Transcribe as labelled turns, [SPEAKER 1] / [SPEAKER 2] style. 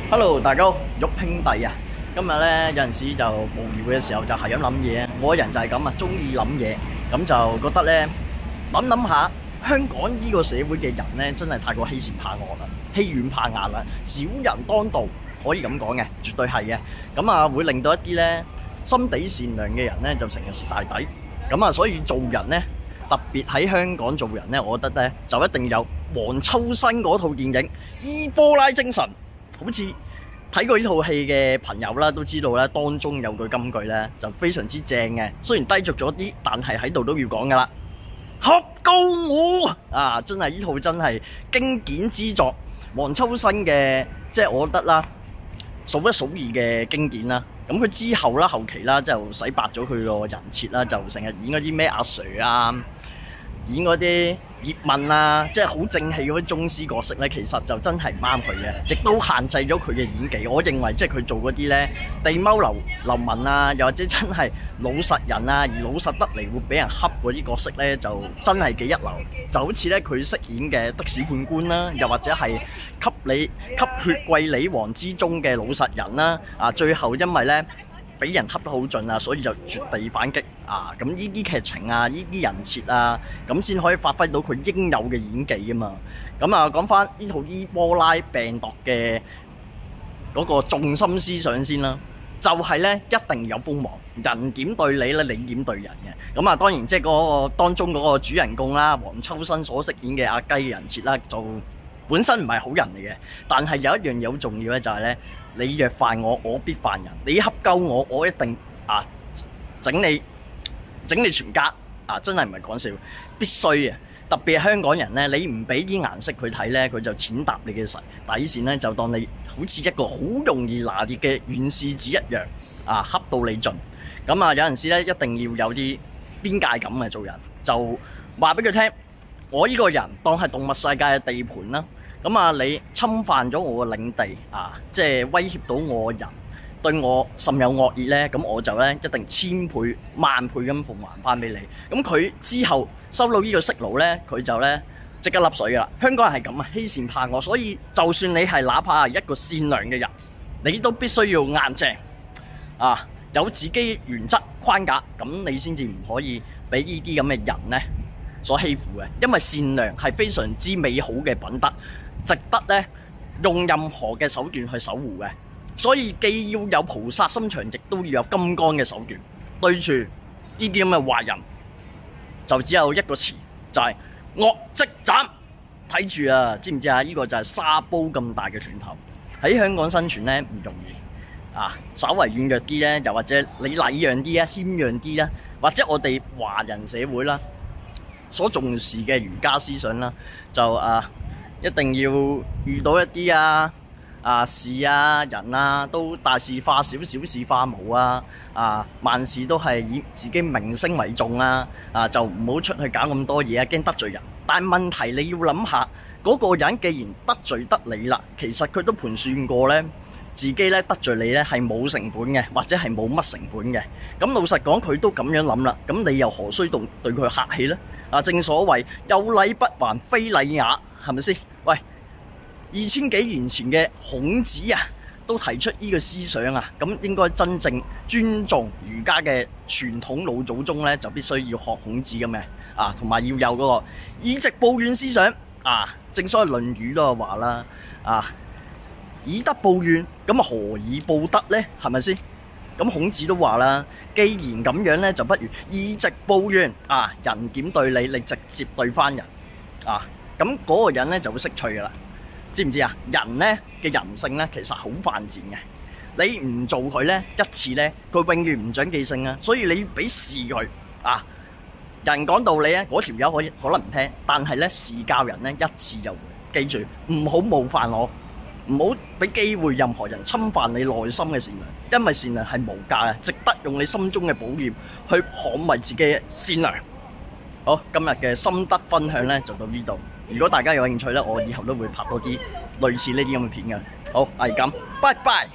[SPEAKER 1] Hello，大家好，郁兄弟啊！今日咧有陣時就無聊嘅時候就係咁諗嘢，我個人就係咁啊，中意諗嘢，咁就覺得咧諗下香港呢個社會嘅人咧，真係太過欺善怕惡啦，欺軟怕硬啦，小人當道，可以咁講嘅，絕對係嘅。咁啊，會令到一啲咧心地善良嘅人咧，就成日蝕大底。咁啊，所以做人咧，特別喺香港做人咧，我覺得咧就一定有黃秋生嗰套電影《伊波拉精神》。好似睇過呢套戲嘅朋友啦，都知道咧，當中有句金句咧，就非常之正嘅。雖然低俗咗啲，但係喺度都要講噶啦。合救我啊！真係呢套真係經典之作，黃秋生嘅，即係我覺得啦，數一數二嘅經典啦。咁佢之後啦，後期啦，就洗白咗佢個人設啦，就成日演嗰啲咩阿 Sir 啊，演嗰啲葉問啊，即係好正氣嗰啲宗師角色咧，其實就真係唔啱佢嘅，亦都限制咗佢嘅演技。我認為即係佢做嗰啲咧地踎流民啊，又或者真係老實人啊，而老實得嚟會俾人恰嗰啲角色咧，就真係幾一流。就好似咧佢飾演嘅的士判官啦，又或者係吸血貴李王之中嘅老實人啦，啊最後因為咧俾人恰得好盡啊，所以就絕地反擊啊！咁呢啲劇情啊，呢啲人設啊，咁先可以發揮到佢應有嘅演技啊嘛。咁啊，講翻呢套伊波拉病毒嘅嗰個重心思想先啦，就係咧一定有鋒芒，人點對你咧，你點對人嘅。咁啊，當然即係嗰個當中嗰個主人公啦，黃秋生所飾演嘅阿雞人設啦，就本身唔係好人嚟嘅，但係有一樣嘢好重要咧，就係咧，你若犯我，我必犯人；你恰鳩我，我一定整你全家啊！真係唔係講笑，必須嘅。特別係香港人咧，你唔俾啲顏色佢睇咧，佢就踐踏你嘅底線咧，就當你好似一個好容易拿捏嘅軟柿子一樣啊，恰到你盡。咁啊，有陣時咧，一定要有啲邊界感嘅做人，就話俾佢聽，我呢個人當係動物世界嘅地盤啦。咁啊，你侵犯咗我嘅領地啊，即係威脅到我人，對我甚有惡意咧，咁我就咧一定千倍萬倍咁奉還翻俾你。咁佢之後收到呢個息怒咧，佢就咧即刻甩水噶啦。香港人係咁啊，欺善怕惡，所以就算你係哪怕係一個善良嘅人，你都必須要硬正啊，有自己原則框架，咁你先至唔可以俾呢啲咁嘅人咧所欺負嘅。因為善良係非常之美好嘅品德，值得咧用任何嘅手段去守護嘅。所以既要有菩薩心腸，亦都要有金剛嘅手段。對住呢啲咁嘅壞人，就只有一個詞，就係惡即斬。睇住啊，知唔知啊？呢個就係沙煲咁大嘅拳頭，喺香港生存咧唔容易啊！稍為軟弱啲咧，又或者你禮讓啲啊，謙讓啲啦，或者我哋華人社會啦，所重視嘅儒家思想啦，就一定要遇到一啲事啊人啊都大事化小，小事化無啊！萬事都係以自己名聲為重啊！就唔好出去搞咁多嘢啊，驚得罪人。但問題你要諗下，嗰個人既然得罪得你啦，其實佢都盤算過咧，自己咧得罪你咧係冇成本嘅，或者係冇乜成本嘅。咁老實講，佢都咁樣諗啦，咁你又何須對佢客氣呢？正所謂有禮不還非禮也，係咪先？喂！2000幾年前嘅孔子啊，都提出呢個思想啊，咁應該真正尊重儒家嘅傳統老祖宗咧，就必須要學孔子咁嘅同埋要有嗰個以直報怨思想正所謂《論語》都係話啦以德報怨，咁何以報德呢？係咪先？咁孔子都話啦，既然咁樣咧，就不如以直報怨人點對你，你直接對翻人咁嗰個人咧就會識趣噶啦。知唔知啊？人咧嘅人性咧，其實好犯賤嘅。你唔做佢咧一次咧，佢永遠唔長記性啊。所以你俾事佢人講道理咧，嗰條友可能唔聽，但係咧事教人咧一次就會。記住，唔好冒犯我，唔好俾機會任何人侵犯你內心嘅善良，因為善良係無價嘅，值得用你心中嘅寶劍去捍衛自己嘅善良。好，今日嘅心得分享咧就到呢度。如果大家有興趣咧，我以後都會拍多啲類似呢啲咁嘅片嘅。好，係咁，拜拜。